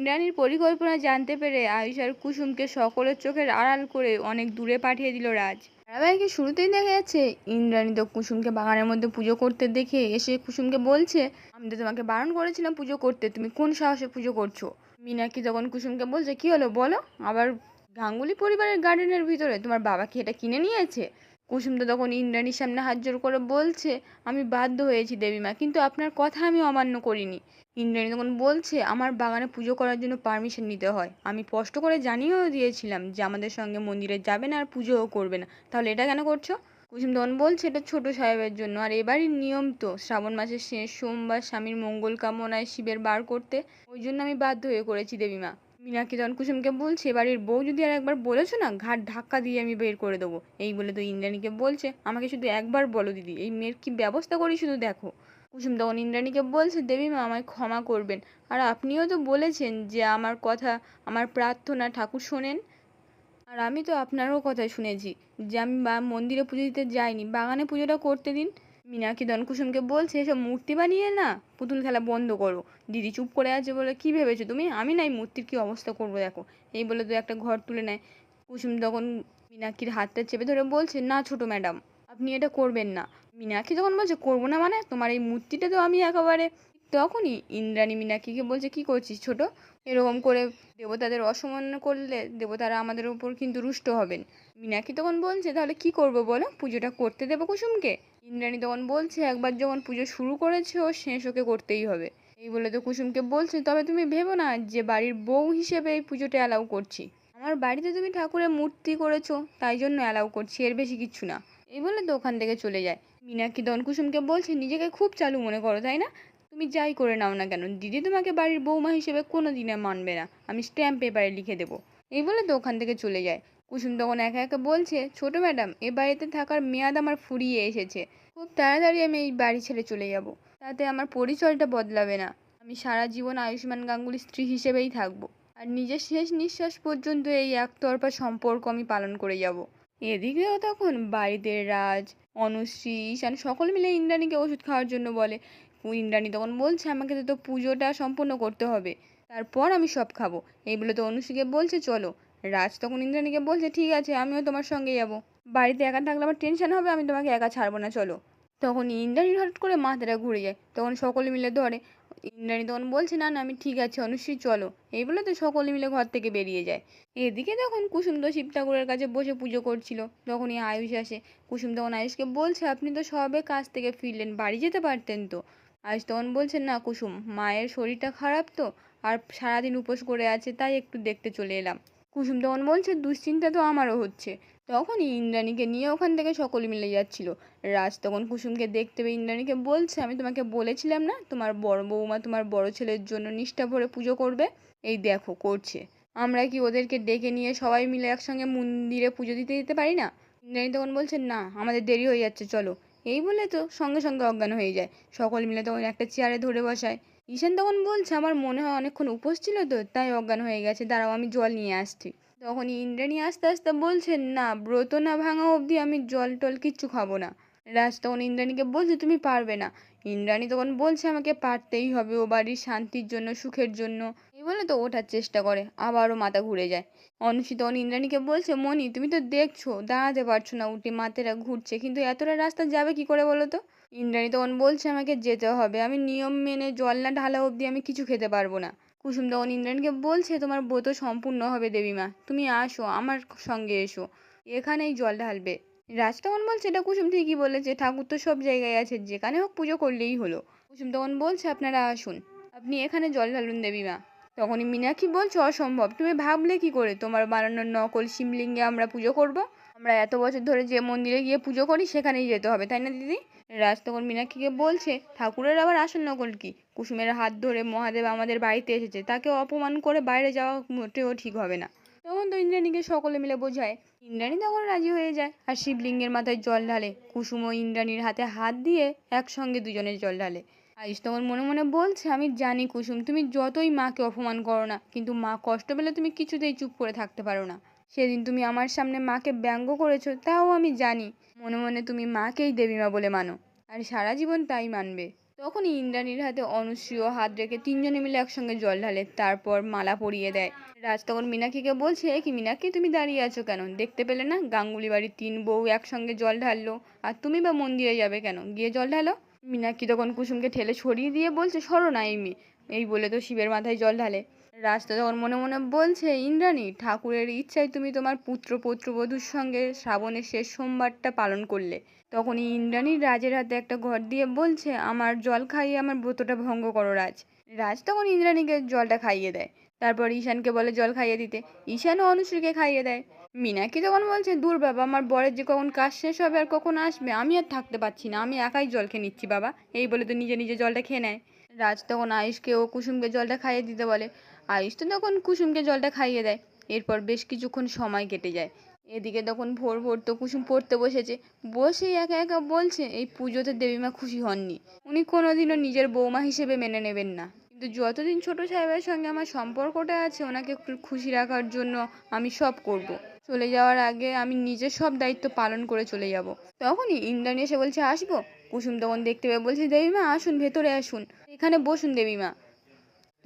ইন্দ্রাণীর পরিকল্পনা জানতে পেরে আয়ুষ আর কুসুমকে সকলের চোখের আড়াল করে অনেক দূরে পাঠিয়ে দিল রাজ। ধারাবাহিকে শুরুতেই দেখা যাচ্ছে ইন্দ্রাণী তো কুসুমকে বাগানের মধ্যে পুজো করতে দেখে এসে কুসুমকে বলছে, আমি তো তোমাকে বারণ করেছিলাম পুজো করতে, তুমি কোন সাহসে পুজো করছো? মীনাক্ষী তখন কুসুমকে বলছে, কি হলো বলো, আবার গাঙ্গুলি পরিবারের গার্ডেনের ভিতরে তোমার বাবা কি এটা কিনে নিয়েছে? কুসুম তো তখন ইন্দ্রাণীর সামনে হাত জোর করে বলছে, আমি বাধ্য হয়েছি দেবীমা, কিন্তু আপনার কথা আমি অমান্য করিনি। ইন্দ্রাণী তখন বলছে, আমার বাগানে পুজো করার জন্য পারমিশন নিতে হয়, আমি স্পষ্ট করে জানিয়েও দিয়েছিলাম যে আমাদের সঙ্গে মন্দিরে যাবে না আর পুজোও করবে না, তাহলে এটা কেন করছো? কুসুম তখন বলছে, এটা ছোট সাহেবের জন্য, আর এবারই নিয়ম তো শ্রাবণ মাসের শেষ সোমবার স্বামীর মঙ্গল কামনায় শিবের বার করতে, ওই জন্য আমি বাধ্য হয়ে করেছি দেবীমা। মীনাক্ষী তখন কুসুমকে বলছে, বাড়ির বউ যদি আর একবার বলেছো না, ঘাট ধাক্কা দিয়ে আমি বের করে দেবো। এই বলে তো ইন্দ্রাণীকে বলছে, আমাকে শুধু একবার বলো দিদি, এই মেয়ের কি ব্যবস্থা করি শুধু দেখো। কুসুম তখন ইন্দ্রাণীকে বলছে, দেবীমা আমায় ক্ষমা করবেন, আর আপনিও তো বলেছেন যে আমার কথা, আমার প্রার্থনা ঠাকুর শোনেন, আর আমি তো আপনারও কথা শুনেছি যে আমি মন্দিরে পুজো দিতে যাইনি, বাগানে পুজোটা করতে দিন। মীনাক্ষী তখন কুসুমকে বলছে, এসব মূর্তি বানিয়ে না পুতুল খেলা বন্ধ করো। দিদি চুপ করে আছে বলে কি ভেবেছো তুমি, আমি না এই মূর্তির কি অবস্থা করবো দেখো। এই বলে তো একটা ঘর তুলে নেয়। কুসুম তখন মীনাক্ষীর হাতটা চেপে ধরে বলছে, না ছোট ম্যাডাম, আপনি এটা করবেন না। মীনাক্ষী তখন বলছে, করবো না মানে, তোমার এই মূর্তিটা তো আমি একেবারে। তখনই ইন্দ্রাণী মীনাক্ষীকে বলছে, কি করছিস ছোট, এরকম করে দেবতাদের অসম্মান করলে দেবতারা আমাদের উপর কিন্তু রুষ্ট হবেন। মীনাক্ষী তখন বলছে, তাহলে কি করব বলো, পুজোটা করতে দেবো কুসুমকে? ইন্দ্রাণী তখন বলছে, একবার যখন পুজো শুরু করেছে ও শেষ ওকে করতেই হবে। এই বলে তো কুসুমকে বলছে, তবে তুমি ভেবো না যে বাড়ির বউ হিসেবে এই পুজোটা অ্যালাউ করছি, আমার বাড়িতে তুমি ঠাকুরের মূর্তি করেছো তাই জন্য অ্যালাউ করছি, এর বেশি কিচ্ছু না। এই বলে তো ওখান থেকে চলে যায়। মীনাক্ষী তখন কুসুমকে বলছে, নিজেকে খুব চালু মনে করো তাই না, তুমি যাই করে নাও না কেন, দিদি তোমাকে বাড়ির বৌমা হিসেবে কোনো দিনে মানবে না, আমি স্ট্যাম্প পেপারে লিখে দেবো। এই বলে তো ওখান থেকে চলে যায়। কুসুম তখন একা একা বলছে, ছোট ম্যাডাম এ বাড়িতে থাকার মেয়াদ আমার ফুরিয়ে এসেছে, খুব তাড়াতাড়ি আমি এই বাড়ি ছেড়ে চলে যাব, তাতে আমার পরিচয়টা বদলাবে না, আমি সারা জীবন আয়ুষ্মান গাঙ্গুলির স্ত্রী হিসেবেই থাকবো, আর নিজের শেষ নিঃশ্বাস পর্যন্ত এই একতরফা সম্পর্ক আমি পালন করে যাব। এদিকেও তখন বাড়িতে রাজ, অনুশ্রী, ঈশান সকলে মিলে ইন্দ্রাণীকে ওষুধ খাওয়ার জন্য বলে। ইন্দ্রাণী তখন বলছে, আমাকে তো পুজোটা সম্পূর্ণ করতে হবে, তারপর আমি সব খাবো। এই বলে তো অনুশ্রীকে বলছে, চলো। রাজ তখন ইন্দ্রাণীকে বলছে, ঠিক আছে আমিও তোমার সঙ্গে যাব, বাড়িতে একা থাকলে আমার টেনশন হবে, আমি তোমাকে একা ছাড়বো না, চলো। তখন ইন্দ্রাণীর হঠাৎ করে মাথাটা ঘুরে যায়, তখন সকলে মিলে ধরে। ইন্দ্রাণী তখন বলছে, না না আমি ঠিক আছে অনুশ্রী চলো। এই বলে তো সকলে মিলে ঘর থেকে বেরিয়ে যায়। এদিকে তখন কুসুম তো শিব ঠাকুরের কাছে বসে পুজো করছিল, তখনই আয়ুষ আসে। কুসুম তখন আয়ুষকে বলছে, আপনি তো সবে কাজ থেকে ফিরলেন, বাড়ি যেতে পারতেন তো। আয়ুষ তখন বলছে, না কুসুম, মায়ের শরীরটা খারাপ তো, আর সারাদিন উপোস করে আছে, তাই একটু দেখতে চলে এলাম। কুসুম তখন বলছে, দুশ্চিন্তা তো আমারও হচ্ছে। তখনই ইন্দ্রাণীকে নিয়ে ওখান থেকে সকলে মিলে যাচ্ছিল। রাজ তখন কুসুমকে দেখতে পেয়ে ইন্দ্রাণীকে বলছে, আমি তোমাকে বলেছিলাম না তোমার বড় বৌমা তোমার বড় ছেলের জন্য নিষ্ঠা ভরে পুজো করবে, এই দেখো করছে। আমরা কি ওদেরকে ডেকে নিয়ে সবাই মিলে একসঙ্গে মন্দিরে পুজো দিতে দিতে পারি না? ইন্দ্রাণী তখন বলছে, না আমাদের দেরি হয়ে যাচ্ছে চলো। এই বলে তো সঙ্গে সঙ্গে অজ্ঞান হয়ে যায়। সকল মিলে তখন একটা চেয়ারে ধরে বসায়। ঈশান তখন বলছে, আমার মনে হয় অনেকক্ষণ উপোস ছিল তো তাই অজ্ঞান হয়ে গেছে, দাঁড়াও আমি জল নিয়ে আসছি। তখন ইন্দ্রাণী আস্তে আস্তে বলছে, না ব্রত না ভাঙা অবধি আমি জল টল কিচ্ছু খাবো না। রাজ তখন ইন্দ্রাণীকে বলছে, তুমি পারবে না। ইন্দ্রাণী তখন বলছে, আমাকে পারতেই হবে, ও বাড়ির শান্তির জন্য, সুখের জন্য। এই বলে তো ওঠার চেষ্টা করে, আবারও মাথা ঘুরে যায়। অনুষ্ঠিত তখন ইন্দ্রাণীকে বলছে, মনি তুমি তো দেখছো দাঁড়াতে পারছো না, উঠে মাথাটা ঘুরছে, কিন্তু এতটা রাস্তা যাবে কি করে বলো তো? ইন্দ্রাণী তখন বলছে, আমাকে যেতে হবে, আমি নিয়ম মেনে জল না ঢালা অবধি আমি কিছু খেতে পারবো না। কুসুম তখন ইন্দ্রাণীকে বলছে, তোমার ব্রত সম্পূর্ণ হবে দেবীমা, তুমি আসো আমার সঙ্গে এসো, এখানেই জল ঢালবে। রাজ তখন বলছে, এটা কুসুম ঠিকই বলেছে, ঠাকুর তো সব জায়গায় আছে, যেখানে হোক পুজো করলেই হলো। কুসুম তখন বলছে, আপনারা আসুন, আপনি এখানে জল ঢালুন দেবীমা। তখনই মীনাক্ষী বলছে, অসম্ভব, তুমি ভাবলে কি করে তোমার বানানোর নকল শিবলিঙ্গে আমরা পুজো করব? আমরা এত বছর ধরে যে মন্দিরে গিয়ে পুজো করি সেখানেই যেতে হবে তাই না দিদি? রাজ তখন মীনাক্ষীকে বলছে, ঠাকুরের আবার আসল নকল কি? কুসুমের হাত ধরে মহাদেব আমাদের বাড়িতে এসেছে, তাকে অপমান করে বাইরে যাওয়া মোটেও ঠিক হবে না। তখন তো ইন্দ্রাণীকে সকলে মিলে বোঝায়। ইন্দ্রাণী তখন রাজি হয়ে যায় আর শিবলিঙ্গের মাথায় জল ঢালে। কুসুম ও ইন্দ্রাণীর হাতে হাত দিয়ে একসঙ্গে দুজনের জল ঢালে। আয়ুষ তখন মনে মনে বলছে, আমি জানি কুসুম, তুমি যতই মাকে অপমান করো না, কিন্তু মা কষ্ট পেলে তুমি কিছুতেই চুপ করে থাকতে পারো না। সেদিন তুমি আমার সামনে মাকে ব্যঙ্গ করেছো, তাও আমি জানি মনে মনে তুমি মাকেই দেবীমা বলে মানো, আর সারা জীবন তাই মানবে। তখনই ইন্দ্রাণীর হাতে অনুশ্রীও হাত রেখে তিনজনে মিলে একসঙ্গে জল ঢালে, তারপর মালা পরিয়ে দেয়। রাজ তখন মীনাক্ষীকে বলছে, কি মীনাক্ষী, তুমি দাঁড়িয়ে আছো কেন? দেখতে পেলে না গাঙ্গুলি বাড়ির 3 বউ একসঙ্গে জল ঢাললো, আর তুমি বা মন্দিরে যাবে কেন? গিয়ে জল ঢালো। মীনাক্ষী তখন কুসুমকে ঠেলে সরিয়ে দিয়ে বলছে, সরো না এই মেয়ে। এই বলে তো শিবের মাথায় জল ঢালে। রাজ তো তখন মনে মনে বলছে, ইন্দ্রাণী, ঠাকুরের ইচ্ছায় তুমি তোমার পুত্রবধূর সঙ্গে শ্রাবণের শেষ সোমবারটা পালন করলে। তখনই ইন্দ্রাণী রাজের হাতে একটা ঘর দিয়ে বলছে, আমার জল খাইয়ে আমার ব্রতটা ভঙ্গ করো রাজ। রাজ তখন ইন্দ্রাণীকে জলটা খাইয়ে দেয়। তারপর ঈশানকে বলে জল খাইয়ে দিতে। ঈশানও অনুশ্রীকে খাইয়ে দেয়। মীনাক্ষী তখন বলছে, দূর বাবা, আমার বরের যে কখন কাজ শেষ হবে আর কখন আসবে, আমি আর থাকতে পারছি না, আমি একাই জল খেয়ে নিচ্ছি বাবা। এই বলে তো নিজে নিজে জলটা খেয়ে নেয়। রাজ তখন আয়ুষকে ও কুসুমকে জলটা খাইয়ে দিতে বলে। আয়ুষ তো তখন কুসুমকে জলটা খাইয়ে দেয়। এরপর বেশ কিছুক্ষণ সময় কেটে যায়। এদিকে তখন ভোর ভোর তো কুসুম পড়তে বসেছে। বসেই একা একা বলছে, এই পুজোতে দেবীমা খুশি হননি। উনি কোনোদিনও নিজের বৌমা হিসেবে মেনে নেবেন না, কিন্তু যতদিন ছোট সাহেবের সঙ্গে আমার সম্পর্কটা আছে, ওনাকে একটু খুশি রাখার জন্য আমি সব করব। চলে যাওয়ার আগে আমি নিজের সব দায়িত্ব পালন করে চলে যাব। তখনই ইন্দ্রাণী এসে বলছে, আসবো? কুসুম তখন দেখতে পেয়ে বলছে, দেবীমা আসুন, ভেতরে আসুন, এখানে বসুন দেবীমা।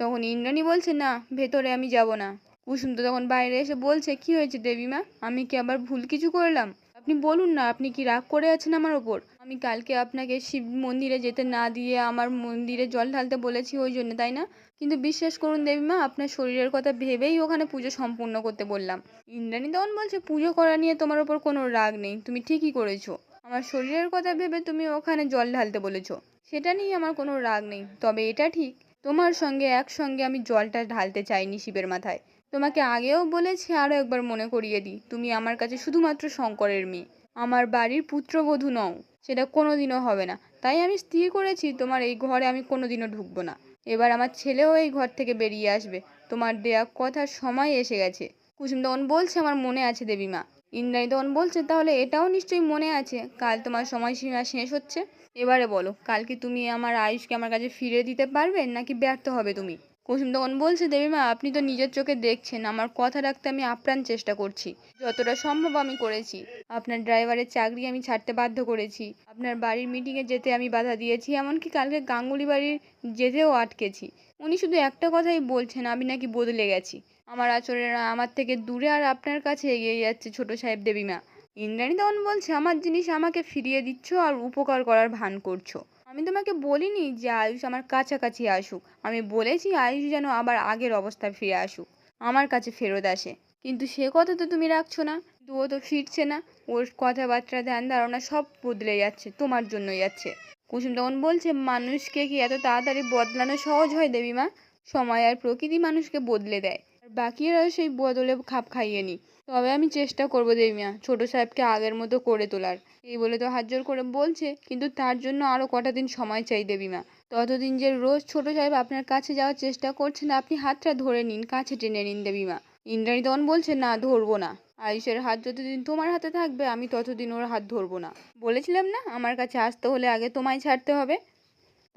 তখন ইন্দ্রাণী বলছে, না, ভেতরে আমি যাব না। কুসুম তো তখন বাইরে এসে বলছে, কি হয়েছে দেবীমা, আমি কি আবার ভুল কিছু করলাম? আপনি বলুন না, আপনি কি রাগ করে আছেন আমার ওপর? আমি কালকে আপনাকে শিব মন্দিরে যেতে না দিয়ে আমার মন্দিরে জল ঢালতে বলেছি ওই জন্য, তাই না? কিন্তু বিশ্বাস করুন দেবীমা, আপনার শরীরের কথা ভেবেই ওখানে পুজো সম্পূর্ণ করতে বললাম। ইন্দ্রাণী তখন বলছে, পুজো করা নিয়ে তোমার ওপর কোনো রাগ নেই, তুমি ঠিকই করেছো। আমার শরীরের কথা ভেবে তুমি ওখানে জল ঢালতে বলেছো, সেটা নিয়ে আমার কোনো রাগ নেই। তবে এটা ঠিক, তোমার সঙ্গে একসঙ্গে আমি জলটা ঢালতে চাইনি শিবের মাথায়। তোমাকে আগেও বলেছি, আরও একবার মনে করিয়ে দিই, তুমি আমার কাছে শুধুমাত্র শঙ্করের মেয়ে, আমার বাড়ির পুত্রবধূ নও। সেটা কোনোদিনও হবে না। তাই আমি স্থির করেছি, তোমার এই ঘরে আমি কোনোদিনও ঢুকবো না। এবার আমার ছেলেও এই ঘর থেকে বেরিয়ে আসবে। তোমার দেয়া কথার সময় এসে গেছে। কুসুম তখন বলছে, আমার মনে আছে দেবীমা। ইন্দ্রাণী তখন বলছে, তাহলে এটাও নিশ্চয়ই মনে আছে, কাল তোমার সময়সীমা শেষ হচ্ছে। এবারে বলো, কাল কি তুমি আমার আয়ুষকে আমার কাছে ফিরিয়ে দিতে পারবে, নাকি ব্যর্থ হবে তুমি? কুসুম তখন বলছে, দেবীমা, আপনি তো নিজের চোখে দেখছেন, আমার কথা রাখতে আমি আপ্রাণ চেষ্টা করছি। যতটা সম্ভব আমি করেছি। আপনার ড্রাইভারের চাকরি আমি ছাড়তে বাধ্য করেছি। আপনার বাড়ির মিটিংয়ে যেতে আমি বাধা দিয়েছি, এমনকি কালকে গাঙ্গুলি বাড়ির যেতেও আটকেছি। উনি শুধু একটা কথাই বলছেন, আমি নাকি বদলে গেছি। আমার আচরণ আমার থেকে দূরে আর আপনার কাছে এগিয়ে যাচ্ছে ছোট সাহেব দেবীমা। ইন্দ্রাণী তখন বলছে, আমার জিনিস আমাকে ফিরিয়ে দিচ্ছ আর উপকার করার ভান করছো। আমি তোমাকে বলিনি যে আয়ুষ আমার কাছাকাছি আসুক, আমি বলেছি আয়ুষ যেন আবার আগের অবস্থায় ফিরে আসুক, আমার কাছে ফেরত আসে। কিন্তু সে কথা তো তুমি রাখছো না। ও তো ফিরছে না, ওর কথাবার্তা ধ্যান ধারণা সব বদলে যাচ্ছে, তোমার জন্যই যাচ্ছে। কুসুম তখন বলছে, মানুষকে কি এত তাড়াতাড়ি বদলানো সহজ হয় দেবীমা? সময় আর প্রকৃতি মানুষকে বদলে দেয়, আর বাকিরা সেই বদলে খাপ খাইয়ে নি। তবে আমি চেষ্টা করবো দেবীমা, ছোট সাহেবকে আগের মতো করে তোলার। এই বলে তো হাত জোর করে বলছে, কিন্তু তার জন্য আরও কটা দিন সময় চাই দেবীমা। ততদিন যে রোজ ছোট সাহেব আপনার কাছে যাওয়ার চেষ্টা করছেন, আপনি হাতটা ধরে নিন, কাছে টেনে নিন দেবীমা। ইন্দ্রাণী তখন বলছে, না, ধরবো না। আয়ুষের হাত যতদিন তোমার হাতে থাকবে, আমি ততদিন ওর হাত ধরবো না। বলেছিলাম না, আমার কাছে আসতে হলে আগে তোমায় ছাড়তে হবে।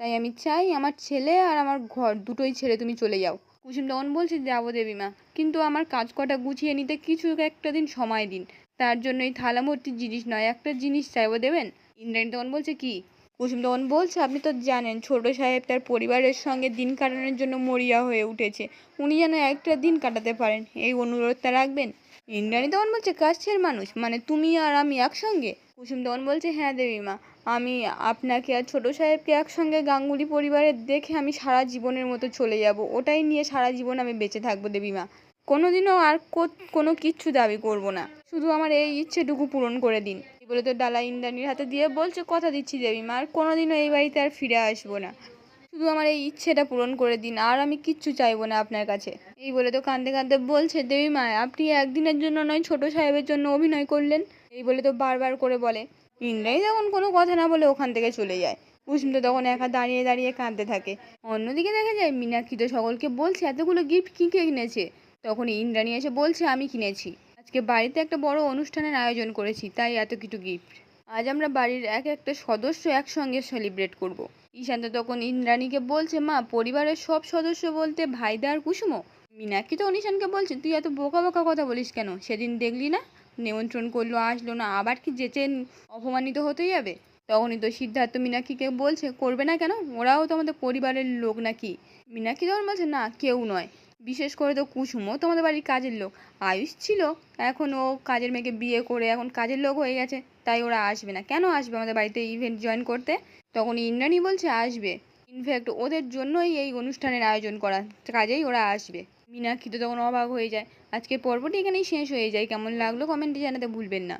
তাই আমি চাই আমার ছেলে আর আমার ঘর দুটোই ছেড়ে তুমি চলে যাও। কুসুম তখন বলছে, যাবো দেবীমা, কিন্তু আমার কাজ কটা গুছিয়ে নিতে কিছু একটা দিন সময় দিন। তার জন্য এই থালা ভর্তি জিনিস নয়, একটা জিনিস চাইবো, দেবেন? ইন্দ্রাণী তখন বলছে, কি? কুসুম তখন বলছে, আপনি তো জানেন ছোট সাহেব তার পরিবারের সঙ্গে দিন কাটানোর জন্য মরিয়া হয়ে উঠেছে। উনি যেন একটা দিন কাটাতে পারেন, এই অনুরোধটা রাখবেন। ইন্দ্রাণী তখন বলছে, কাছের মানুষ মানে তুমি আর আমি একসঙ্গে? কুসুম তখন বলছে, হ্যাঁ দেবীমা, আমি আপনাকে আর ছোট সাহেবকে একসঙ্গে গাঙ্গুলি পরিবারের দেখে আমি সারা জীবনের মতো চলে যাব, ওটাই নিয়ে সারা জীবন আমি বেঁচে থাকবো দেবীমা। কোনোদিনও আর কোনো কিচ্ছু দাবি করব না, শুধু আমার এই ইচ্ছেটুকু পূরণ করে দিন। এই বলে তো ডালা ইন্দ্রাণীর হাতে দিয়ে বলছে, কথা দিচ্ছি দেবীমা, আর কোনোদিনও এই বাড়িতে আর ফিরে আসবো না। শুধু আমার এই ইচ্ছেটা পূরণ করে দিন, আর আমি কিচ্ছু চাইবো না আপনার কাছে। এই বলে তো কাঁদতে কাঁদতে বলছে, দেবীমা, আপনি একদিনের জন্য নয় ছোট সাহেবের জন্য অভিনয় করলেন। এই বলে তো বারবার করে বলে। ইন্দ্রাণী তখন কোনো কথা না বলে ওখান থেকে চলে যায়। কুসুম তো তখন একা দাঁড়িয়ে দাঁড়িয়ে কাঁদতে থাকে। অন্যদিকে দেখা যায় মীনাক্ষী তো সকলকে বলছে, এতগুলো গিফট কী কে কিনেছে? তখন ইন্দ্রাণী এসে বলছে, আমি কিনেছি। আজকে বাড়িতে একটা বড় অনুষ্ঠানের আয়োজন করেছি, তাই এত কিছু গিফট। আজ আমরা বাড়ির এক একটা সদস্য একসঙ্গে সেলিব্রেট করব। ঈশান্ত তখন ইন্দ্রাণীকে বলছে, মা, পরিবারের সব সদস্য বলতে ভাইদা আর কুসুমও? মীনাক্ষী তো ঈশানকে বলছে, তুই এত বোকা বোকা কথা বলিস কেন? সেদিন দেখলি না, নেমন্ত্রণ করলো, আসলো না, আবার কি যেচে অপমানিত হতে যাবে? তখনই তো সিদ্ধার্থ মীনাক্ষীকে বলছে করবে না কেন, ওরাও তো আমাদের পরিবারের লোক নাকি। মীনাক্ষী তখন বলছে না কেউ নয়, বিশেষ করে তো কুসুমও তো আমাদের বাড়ির কাজের লোক। আয়ুষ ছিল, এখন ও কাজের মেয়েকে বিয়ে করে এখন কাজের লোক হয়ে গেছে, তাই ওরা আসবে না। কেন আসবে আমাদের বাড়িতে ইভেন্ট জয়েন করতে? তখন ইন্দ্রাণী বলছে আসবে, ইনফ্যাক্ট ওদের জন্যই এই অনুষ্ঠানের আয়োজন করা, কাজেই ওরা আসবে। মীনাক্ষী তো তখন অবাক হয়ে যায়। আজকের পর্বটি এখানেই শেষ হয়ে যায়। কেমন লাগলো কমেন্টে জানাতে ভুলবেন না।